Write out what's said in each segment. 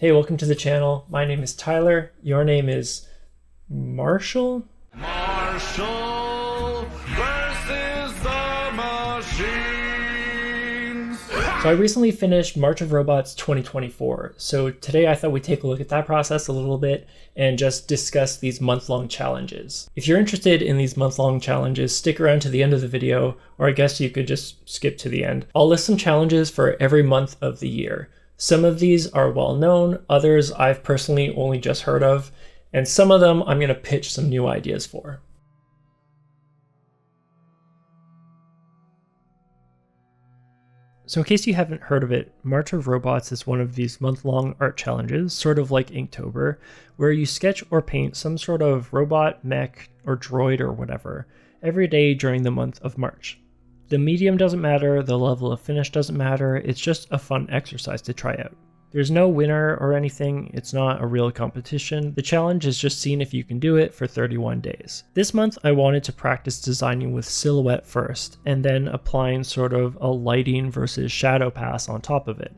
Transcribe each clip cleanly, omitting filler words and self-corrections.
Hey, welcome to the channel. My name is Tyler. Your name is Marshall? Marshall versus the machines. So I recently finished March of Robots 2024. So today I thought we'd take a look at that process a little bit and just discuss these month-long challenges. If you're interested in these month-long challenges, stick around to the end of the video, or I guess you could just skip to the end. I'll list some challenges for every month of the year. Some of these are well known, others I've personally only just heard of, and some of them I'm going to pitch some new ideas for. So in case you haven't heard of it, March of Robots is one of these month-long art challenges, sort of like Inktober, where you sketch or paint some sort of robot, mech, or droid or whatever, every day during the month of March. The medium doesn't matter, the level of finish doesn't matter, it's just a fun exercise to try out. There's no winner or anything, it's not a real competition. The challenge is just seeing if you can do it for 31 days. This month I wanted to practice designing with silhouette first, and then applying sort of a lighting versus shadow pass on top of it.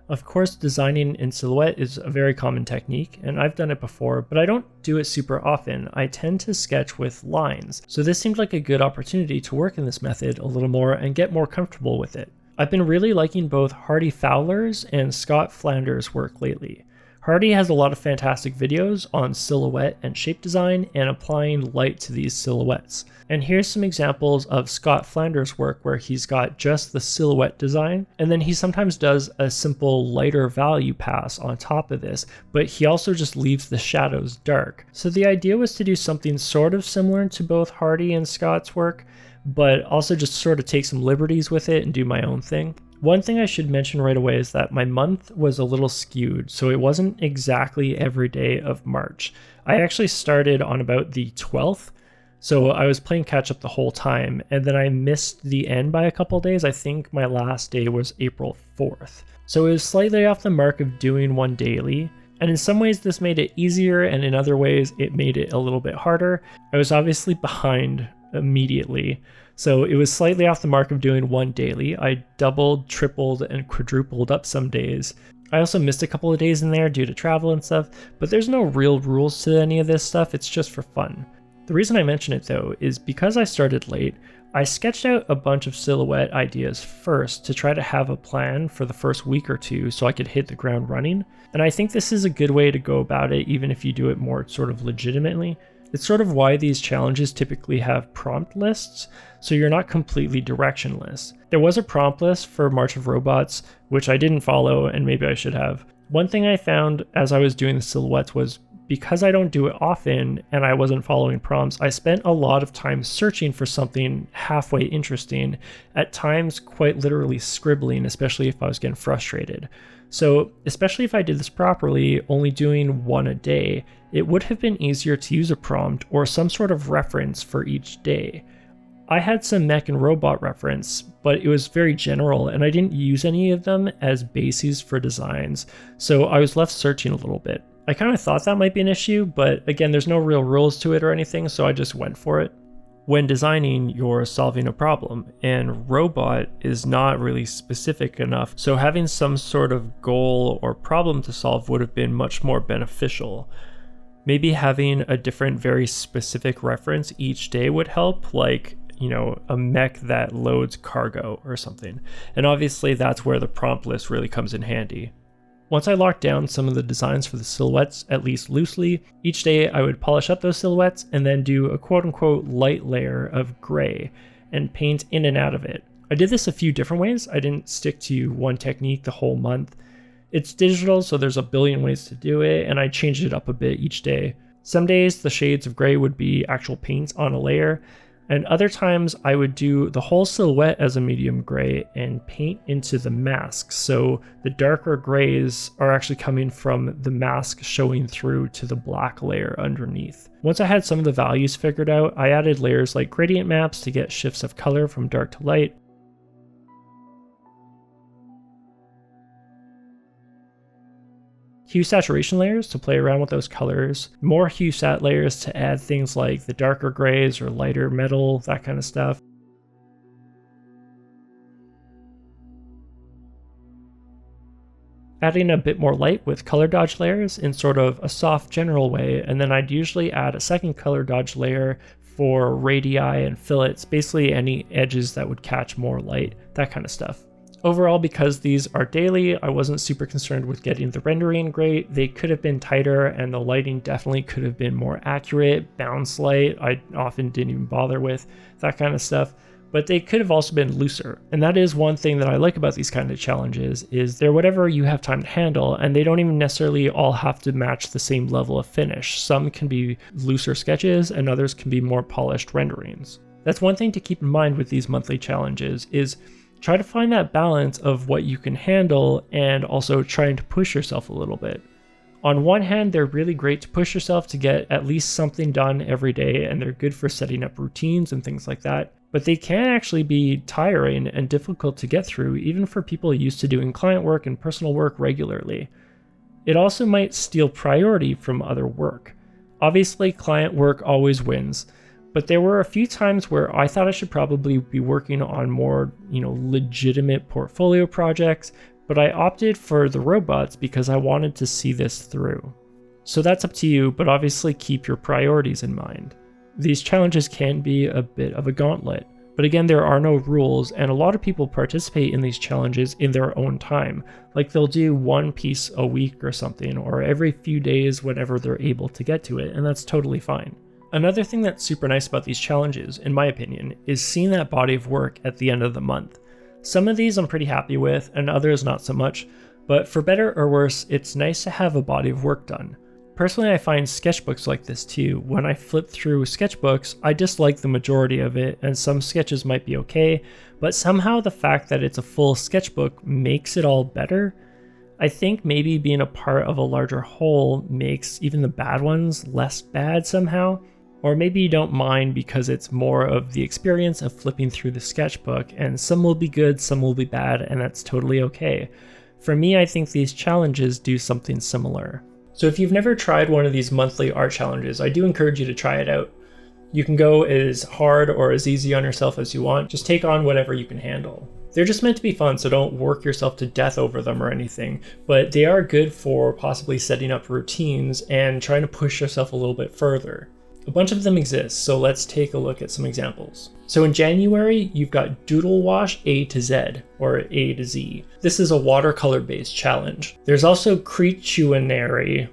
Of course, designing in silhouette is a very common technique, and I've done it before, but I don't do it super often. I tend to sketch with lines, so this seemed like a good opportunity to work in this method a little more and get more comfortable with it. I've been really liking both Hardy Fowler's and Scott Flanders' work lately. Hardy has a lot of fantastic videos on silhouette and shape design and applying light to these silhouettes. And here's some examples of Scott Flanders' work where he's got just the silhouette design, and then he sometimes does a simple lighter value pass on top of this, but he also just leaves the shadows dark. So the idea was to do something sort of similar to both Hardy and Scott's work, but also just sort of take some liberties with it and do my own thing. One thing I should mention right away is that my month was a little skewed, so it wasn't exactly every day of March. I actually started on about the 12th, so I was playing catch up the whole time, and then I missed the end by a couple days. I think my last day was April 4th. So it was slightly off the mark of doing one daily, and in some ways this made it easier, and in other ways it made it a little bit harder. I was obviously behind immediately, so it was slightly off the mark of doing one daily. I doubled, tripled, and quadrupled up some days. I also missed a couple of days in there due to travel and stuff, but there's no real rules to any of this stuff, it's just for fun. The reason I mention it though is because I started late, I sketched out a bunch of silhouette ideas first to try to have a plan for the first week or two so I could hit the ground running, and I think this is a good way to go about it even if you do it more sort of legitimately. It's sort of why these challenges typically have prompt lists, so you're not completely directionless. There was a prompt list for March of Robots, which I didn't follow, and maybe I should have. One thing I found as I was doing the silhouettes was because I don't do it often and I wasn't following prompts, I spent a lot of time searching for something halfway interesting, at times quite literally scribbling, especially if I was getting frustrated. So, especially if I did this properly, only doing one a day, it would have been easier to use a prompt or some sort of reference for each day. I had some mech and robot reference, but it was very general and I didn't use any of them as bases for designs, so I was left searching a little bit. I kind of thought that might be an issue, but again, there's no real rules to it or anything, so I just went for it. When designing, you're solving a problem, and robot is not really specific enough, so having some sort of goal or problem to solve would have been much more beneficial. Maybe having a different, very specific reference each day would help, like, a mech that loads cargo or something. And obviously that's where the prompt list really comes in handy. Once I locked down some of the designs for the silhouettes, at least loosely, each day I would polish up those silhouettes and then do a quote-unquote light layer of gray and paint in and out of it. I did this a few different ways. I didn't stick to one technique the whole month. It's digital, so there's a billion ways to do it, and I changed it up a bit each day. Some days the shades of gray would be actual paint on a layer, and other times I would do the whole silhouette as a medium gray and paint into the mask, so the darker grays are actually coming from the mask showing through to the black layer underneath. Once I had some of the values figured out, I added layers like gradient maps to get shifts of color from dark to light. Hue saturation layers to play around with those colors, more hue sat layers to add things like the darker grays or lighter metal, that kind of stuff. adding a bit more light with color dodge layers in sort of a soft general way, and then I'd usually add a second color dodge layer for radii and fillets, basically any edges that would catch more light, that kind of stuff. Overall, because these are daily, I wasn't super concerned with getting the rendering great. They could have been tighter, and the lighting definitely could have been more accurate. Bounce light, I often didn't even bother with, that kind of stuff. But they could have also been looser. And that is one thing that I like about these kind of challenges, is they're whatever you have time to handle, and they don't even necessarily all have to match the same level of finish. Some can be looser sketches, and others can be more polished renderings. That's one thing to keep in mind with these monthly challenges, is try to find that balance of what you can handle and also trying to push yourself a little bit. On one hand, they're really great to push yourself to get at least something done every day, and they're good for setting up routines and things like that. But they can actually be tiring and difficult to get through, even for people used to doing client work and personal work regularly. It also might steal priority from other work. Obviously, client work always wins, but there were a few times where I thought I should probably be working on more, legitimate portfolio projects, but I opted for the robots because I wanted to see this through. So that's up to you, but obviously keep your priorities in mind. These challenges can be a bit of a gauntlet, but again, there are no rules, and a lot of people participate in these challenges in their own time. Like they'll do one piece a week or something, or every few days whenever they're able to get to it, and that's totally fine. Another thing that's super nice about these challenges, in my opinion, is seeing that body of work at the end of the month. Some of these I'm pretty happy with, and others not so much, but for better or worse, it's nice to have a body of work done. Personally, I find sketchbooks like this too. When I flip through sketchbooks, I dislike the majority of it, and some sketches might be okay, but somehow the fact that it's a full sketchbook makes it all better. I think maybe being a part of a larger whole makes even the bad ones less bad somehow. Or maybe you don't mind because it's more of the experience of flipping through the sketchbook, and some will be good, some will be bad, and that's totally okay. For me, I think these challenges do something similar. So if you've never tried one of these monthly art challenges, I do encourage you to try it out. You can go as hard or as easy on yourself as you want, just take on whatever you can handle. They're just meant to be fun, so don't work yourself to death over them or anything, but they are good for possibly setting up routines and trying to push yourself a little bit further. A bunch of them exist, so let's take a look at some examples. So in January, you've got Doodle Wash A to Z, or A to Z. This is a watercolor-based challenge. There's also Creationary,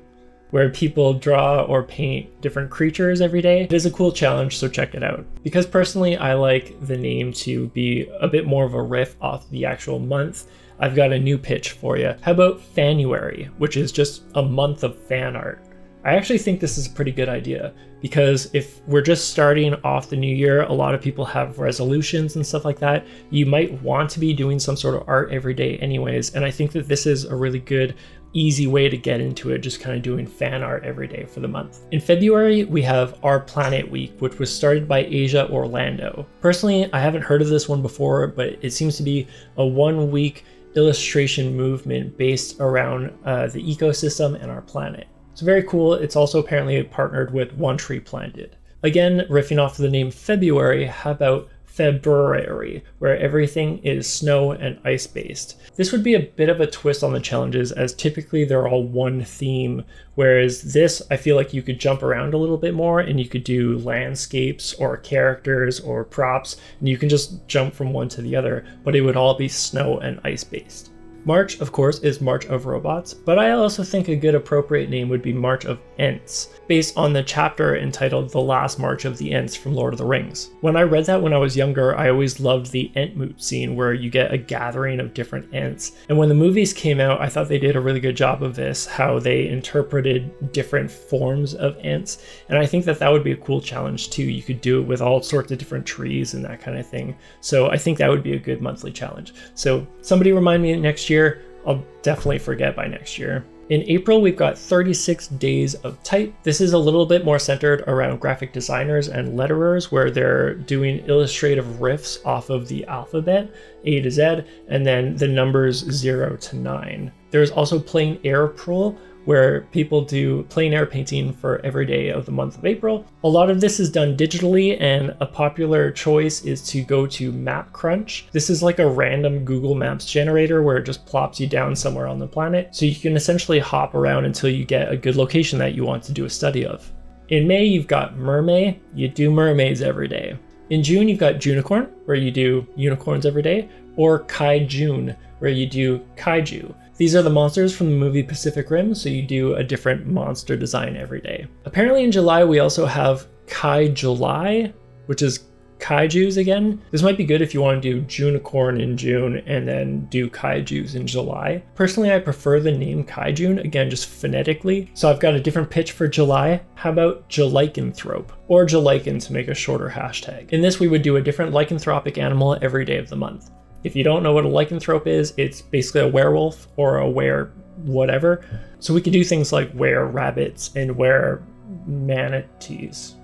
where people draw or paint different creatures every day. It is a cool challenge, so check it out. Because personally, I like the name to be a bit more of a riff off the actual month, I've got a new pitch for you. How about Fanuary, which is just a month of fan art? I actually think this is a pretty good idea, because if we're just starting off the new year, a lot of people have resolutions and stuff like that. You might want to be doing some sort of art every day anyways, and I think that this is a really good, easy way to get into it, just kind of doing fan art every day for the month. In February, we have Our Planet Week, which was started by Asia Orlando. Personally, I haven't heard of this one before, but it seems to be a 1-week illustration movement based around the ecosystem and our planet. It's very cool. It's also apparently partnered with One Tree Planted. Again, riffing off the name February, how about February, where everything is snow and ice based. This would be a bit of a twist on the challenges, as typically they're all one theme, whereas this, I feel like you could jump around a little bit more and you could do landscapes or characters or props, and you can just jump from one to the other, but it would all be snow and ice based. March, of course, is March of Robots, but I also think a good appropriate name would be March of Ents, based on the chapter entitled The Last March of the Ents from Lord of the Rings. When I read that when I was younger, I always loved the Entmoot scene where you get a gathering of different Ents. And when the movies came out, I thought they did a really good job of this, how they interpreted different forms of Ents. And I think that that would be a cool challenge too. You could do it with all sorts of different trees and that kind of thing. So I think that would be a good monthly challenge. So somebody remind me next year. I'll definitely forget by next year. In April, we've got 36 Days of Type. This is a little bit more centered around graphic designers and letterers, where they're doing illustrative riffs off of the alphabet, A to Z, and then the numbers 0 to 9. There's also Plain April, where people do plein air painting for every day of the month of April. A lot of this is done digitally, and a popular choice is to go to Map Crunch. This is like a random Google Maps generator where it just plops you down somewhere on the planet. So you can essentially hop around until you get a good location that you want to do a study of. In May, you've got Mermay. You do mermaids every day. In June, you've got Junicorn, where you do unicorns every day, or Kaijun, where you do kaiju. These are the monsters from the movie Pacific Rim, so you do a different monster design every day. Apparently in July, we also have Kai July, which is kaijus again. This might be good if you want to do Junicorn in June and then do kaijus in July. Personally, I prefer the name Kaijun, again, just phonetically. So I've got a different pitch for July. How about Jelycanthrope, or Jelycan to make a shorter hashtag? In this, we would do a different lycanthropic animal every day of the month. If you don't know what a lycanthrope is, it's basically a werewolf or a were whatever. So we could do things like were rabbits and were manatees.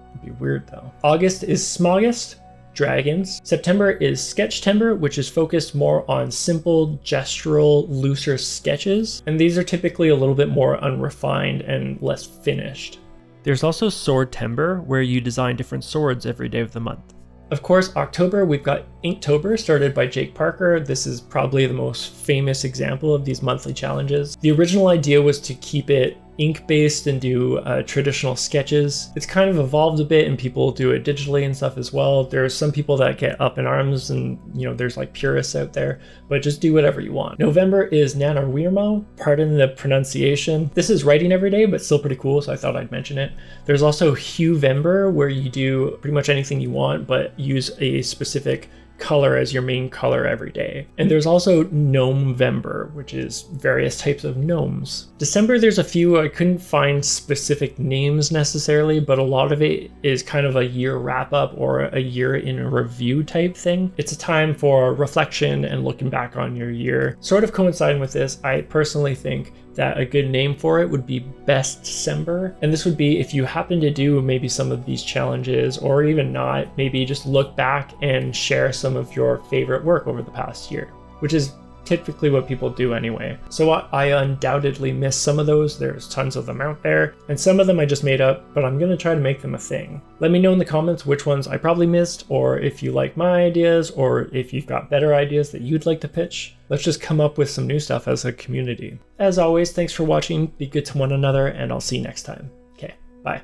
It'd be weird though. August is Smogust, dragons. September is Sketchtember, which is focused more on simple, gestural, looser sketches. And these are typically a little bit more unrefined and less finished. There's also Swordtember, where you design different swords every day of the month. Of course, October, we've got Inktober, started by Jake Parker. This is probably the most famous example of these monthly challenges. The original idea was to keep it ink-based and do traditional sketches. It's kind of evolved a bit, and people do it digitally and stuff as well. There's some people that get up in arms, and there's like purists out there, but just do whatever you want. November is NaNoWriMo, pardon the pronunciation. This is writing every day, but still pretty cool, so I thought I'd mention it. There's also Huevember, where you do pretty much anything you want, but use a specific color as your main color every day. And there's also Gnomevember, which is various types of gnomes. December, there's a few. I couldn't find specific names necessarily, but a lot of it is kind of a year wrap up or a year in a review type thing. It's a time for reflection and looking back on your year. Sort of coinciding with this, I personally think that a good name for it would be Best December. And this would be if you happen to do maybe some of these challenges, or even not, maybe just look back and share some of your favorite work over the past year, which is typically what people do anyway. So I undoubtedly missed some of those. There's tons of them out there, and some of them I just made up, but I'm gonna try to make them a thing. Let me know in the comments which ones I probably missed, or if you like my ideas, or if you've got better ideas that you'd like to pitch. Let's just come up with some new stuff as a community. As always, thanks for watching, be good to one another, and I'll see you next time. Okay, bye.